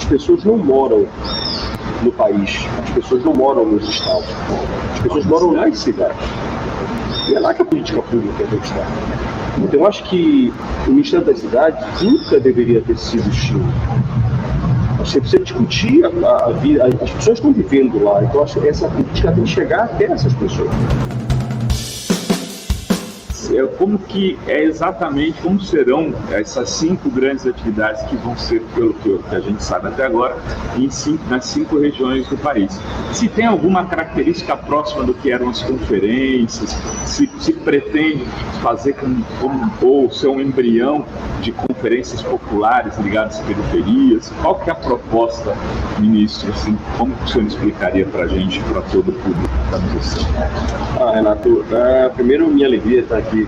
pessoas não moram no país, as pessoas não moram nos estados, as pessoas moram nas cidades. E é lá que a política pública tem que estar. Então eu acho que o Ministério das Cidades nunca deveria ter sido extinto. Você precisa discutir a vida, as pessoas estão vivendo lá, então acho que essa política tem que chegar até essas pessoas. Como serão essas 5 grandes atividades que vão ser, pelo que a gente sabe até agora, nas 5 regiões do país. Se tem alguma característica próxima do que eram as conferências, se pretende fazer ou ser um embrião de conferências populares ligadas às periferias, qual que é a proposta, ministro? Assim, como o senhor explicaria para a gente, para todo o público que está nos assistindo? Renato, primeiro minha alegria estar aqui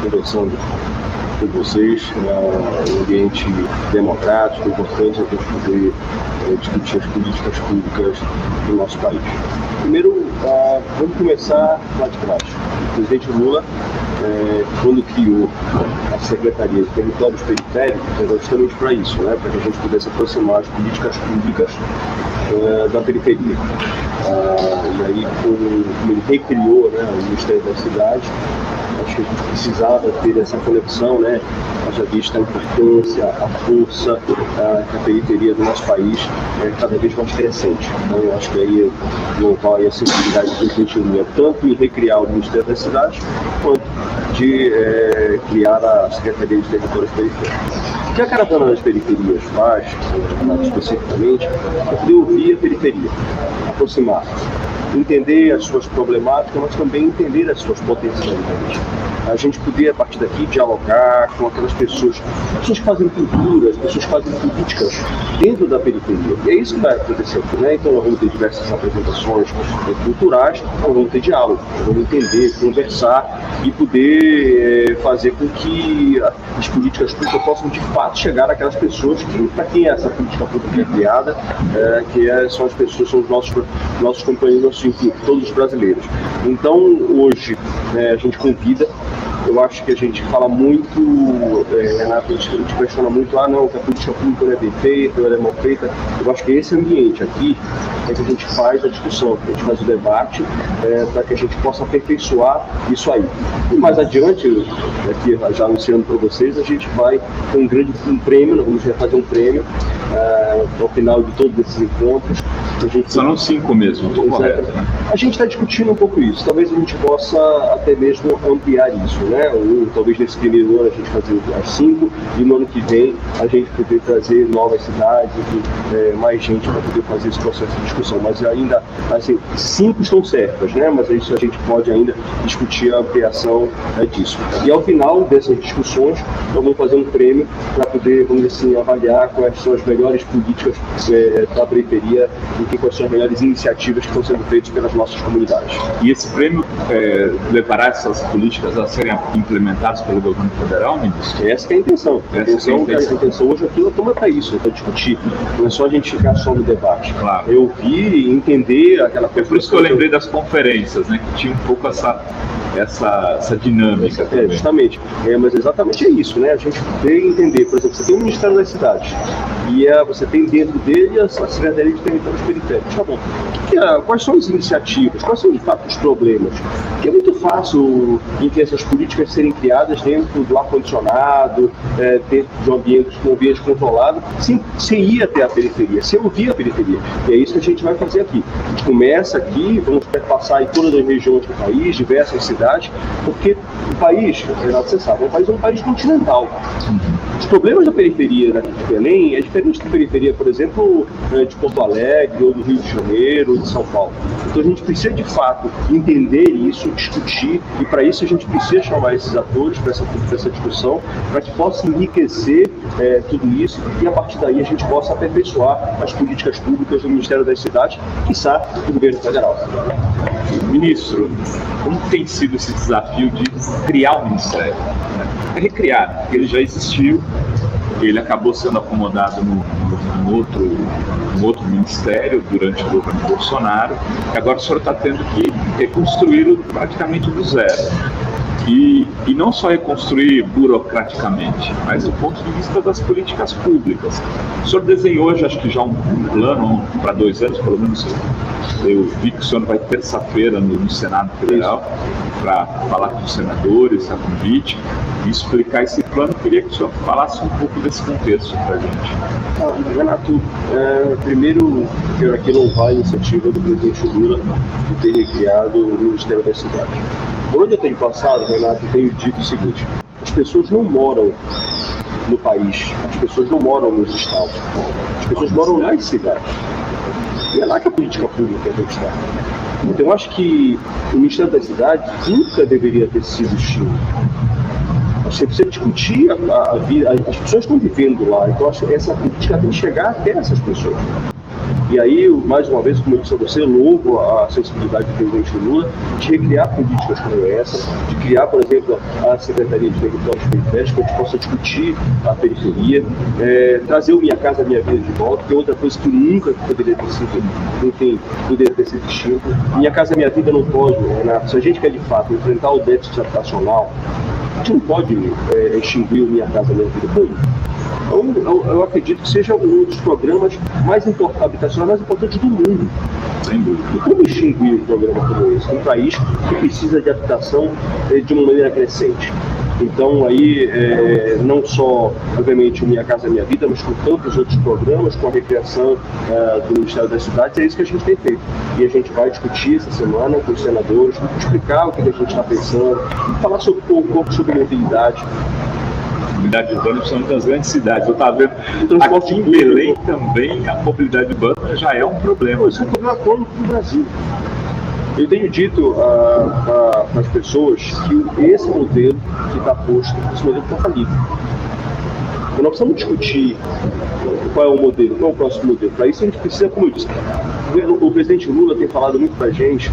conversando com vocês, um ambiente democrático, importante a gente poder discutir as políticas públicas do nosso país. Primeiro, vamos começar lá de baixo. O presidente Lula, quando criou a Secretaria de Territórios Periféricos, era justamente para isso, né? Para que a gente pudesse aproximar as políticas públicas da periferia. E aí, como ele recriou, né, o Ministério das Cidades, acho que a gente precisava ter essa conexão, né? Já vista a importância, a força que a periferia do nosso país é cada vez mais crescente. Então, eu acho que aí não vai a sensibilidade que a gente tinha, tanto em recriar o Ministério das Cidades, quanto de criar a Secretaria de Territórios Periféricos. O que a Caravana das Periferias faz, especificamente, é poder ouvir a periferia, aproximar, entender as suas problemáticas, mas também entender as suas potencialidades. A gente poder, a partir daqui, dialogar com aquelas pessoas que fazem cultura, as pessoas que fazem políticas dentro da periferia. E é isso que vai acontecer aqui, né? Então nós vamos ter diversas apresentações culturais, nós vamos ter diálogo, nós vamos entender, conversar e poder fazer com que as políticas públicas possam, de fato, chegar àquelas pessoas para quem essa política pública é criada, são as pessoas, são os nossos companheiros, enfim, todos os brasileiros. Então, hoje, a gente convida. Eu acho que a gente fala muito, Renato, a gente questiona muito, não, que a política pública não é bem feita, ela é mal feita. Eu acho que esse ambiente aqui é que a gente faz a discussão, que a gente faz o debate, para que a gente possa aperfeiçoar isso aí. E mais adiante, aqui já anunciando para vocês, a gente vai ter um prêmio, nós vamos fazer um prêmio ao final de todos esses encontros. Serão 5 mesmo, estou correto, né? A gente está discutindo um pouco isso, talvez a gente possa até mesmo ampliar isso, né? Ou talvez nesse primeiro ano a gente fazer as 5 e no ano que vem a gente poder trazer novas cidades, mais gente para poder fazer esse processo de discussão. Mas ainda, assim, 5 estão certas, né? Mas isso a gente pode ainda discutir a ampliação disso. E ao final dessas discussões, nós vamos fazer um prêmio para poder, vamos dizer assim, avaliar quais são as melhores políticas da periferia e quais são as melhores iniciativas que estão sendo feitas pelas nossas comunidades. E esse prêmio levará essas políticas a serem implementadas pelo governo federal, ministro? Essa é a intenção. A intenção hoje aqui é para isso, para discutir. Não é só a gente ficar só no debate. Claro. Eu ouvir e entender aquela coisa. É por isso que eu lembrei das conferências, né? Que tinha um pouco essa dinâmica também. Justamente. Mas exatamente é isso, né? A gente tem que entender, por exemplo, você tem o Ministério das Cidades e você tem dentro dele a Secretaria de Territórios Periféricos. Tá bom. Quais são as iniciativas? Quais são de fato os problemas? Porque é muito fácil essas políticas serem criadas dentro do ar-condicionado, dentro de um ambiente controlado, sem ir até a periferia, sem ouvir a periferia. E é isso que a gente vai fazer aqui. A gente começa aqui, vamos passar em todas as regiões do país, diversas cidades, porque o país, Renato, você sabe, é um país continental. Os problemas da periferia daqui de Belém é diferente da periferia, por exemplo, de Porto Alegre, ou do Rio de Janeiro, ou de São Paulo. Então a gente precisa, de fato, entender isso, discutir, e para isso a gente precisa chamar esses atores para essa discussão, para que possa enriquecer tudo isso, e a partir daí a gente possa aperfeiçoar as políticas públicas do Ministério das Cidades, quiçá do governo federal. Ministro, como tem sido esse desafio de criar o Ministério? Recriar, porque ele já existiu, ele acabou sendo acomodado num outro ministério durante o governo Bolsonaro, e agora o senhor está tendo que reconstruí-lo praticamente do zero. E não só reconstruir burocraticamente, mas do ponto de vista das políticas públicas. O senhor desenhou hoje, acho que já um plano para 2 anos, pelo menos eu vi que o senhor vai terça-feira no Senado Federal para falar com os senadores, a convite, e explicar esse plano. Eu queria que o senhor falasse um pouco desse contexto para a gente. Renato, primeiro quero aqui louvar a iniciativa do presidente Lula de ter criado o Ministério das Cidades. Por onde eu tenho passado, Renato, eu tenho dito o seguinte: as pessoas não moram no país, as pessoas não moram nos estados, as pessoas moram nas cidades. E é lá que a política pública tem que estar. Então eu acho que o Ministério das Cidades nunca deveria ter sido extinto. Você precisa discutir a vida, as pessoas estão vivendo lá, então acho que essa política tem que chegar até essas pessoas. E aí, mais uma vez, como eu disse a você, louvo a sensibilidade do presidente Lula de recriar políticas como essa, de criar, por exemplo, a Secretaria de Territórios Periféricos, que a gente possa discutir a periferia, trazer o Minha Casa Minha Vida de volta, que é outra coisa que nunca poderia ter sido, enfim, poderia ter sido extinto. Minha Casa Minha Vida não pode, Renato, se a gente quer de fato enfrentar o déficit habitacional, a gente não pode extinguir o Minha Casa Minha Vida. Eu acredito que seja um dos programas habitacionais mais importantes do mundo. Sem dúvida. E como extinguir um programa como esse? Um país que precisa de habitação de uma maneira crescente. Então, aí, não só, obviamente, o Minha Casa Minha Vida, mas com tantos outros programas, com a recriação do Ministério das Cidades, é isso que a gente tem feito. E a gente vai discutir essa semana com os senadores, explicar o que a gente está pensando, falar um pouco sobre mobilidade. Mobilidade urbana, principalmente nas grandes cidades. Eu estava vendo aqui em Belém também, a mobilidade urbana já é um problema. Isso é um problema crônico no Brasil. Eu tenho dito para as pessoas que esse modelo que está posto, esse modelo está falido. Então nós precisamos discutir qual é o modelo, qual é o próximo modelo. Para isso a gente precisa, como eu disse, o presidente Lula tem falado muito para a gente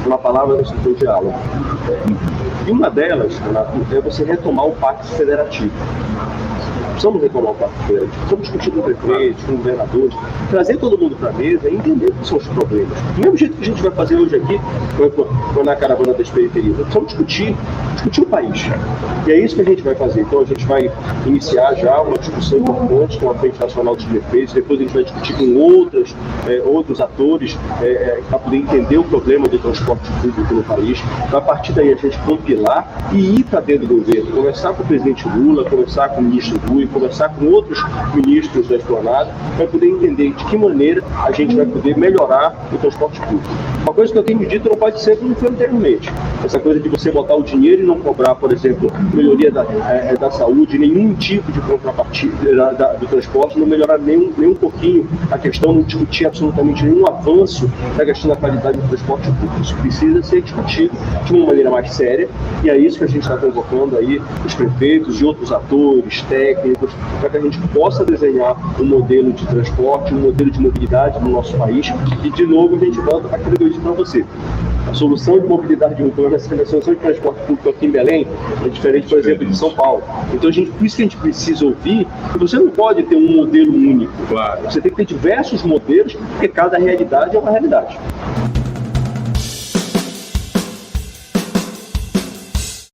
uma palavra no setor diálogo. E uma delas, Renato, é você retomar o Pacto Federativo. Precisamos retomar o Pacto Federativo. Precisamos discutir com prefeitos, com governadores, trazer todo mundo para a mesa e entender o que são os problemas. Do mesmo jeito que a gente vai fazer hoje aqui, na caravana das periferias. Precisamos discutir o país. E é isso que a gente vai fazer. Então a gente vai iniciar já uma discussão importante com a Frente Nacional dos Prefeitos, depois a gente vai discutir com outros atores para poder entender o problema do transporte público no país. A partir daí a gente compilar e ir para dentro do governo, conversar com o presidente Lula, conversar com o ministro Rui, conversar com outros ministros da Esplanada, para poder entender de que maneira a gente vai poder melhorar o transporte público. Uma coisa que eu tenho dito não pode ser como foi anteriormente. Essa coisa de você botar o dinheiro e não cobrar, por exemplo, melhoria da saúde, nenhum tipo de contrapartida do transporte, não melhorar nem um pouquinho a questão, não discutir absolutamente nenhum avanço da questão da qualidade do transporte público. Isso precisa ser discutido de uma maneira mais séria, e é isso que a gente está convocando aí os prefeitos e outros atores, técnicos, para que a gente possa desenhar um modelo de transporte, um modelo de mobilidade no nosso país. E, de novo, a gente volta àquilo que eu disse para você. A solução de mobilidade urbana, a solução de transporte público aqui em Belém é diferente, por exemplo, de São Paulo. Então, por isso que a gente precisa ouvir que você não pode ter um modelo único. Claro. Você tem que ter diversos modelos, porque cada realidade é uma realidade.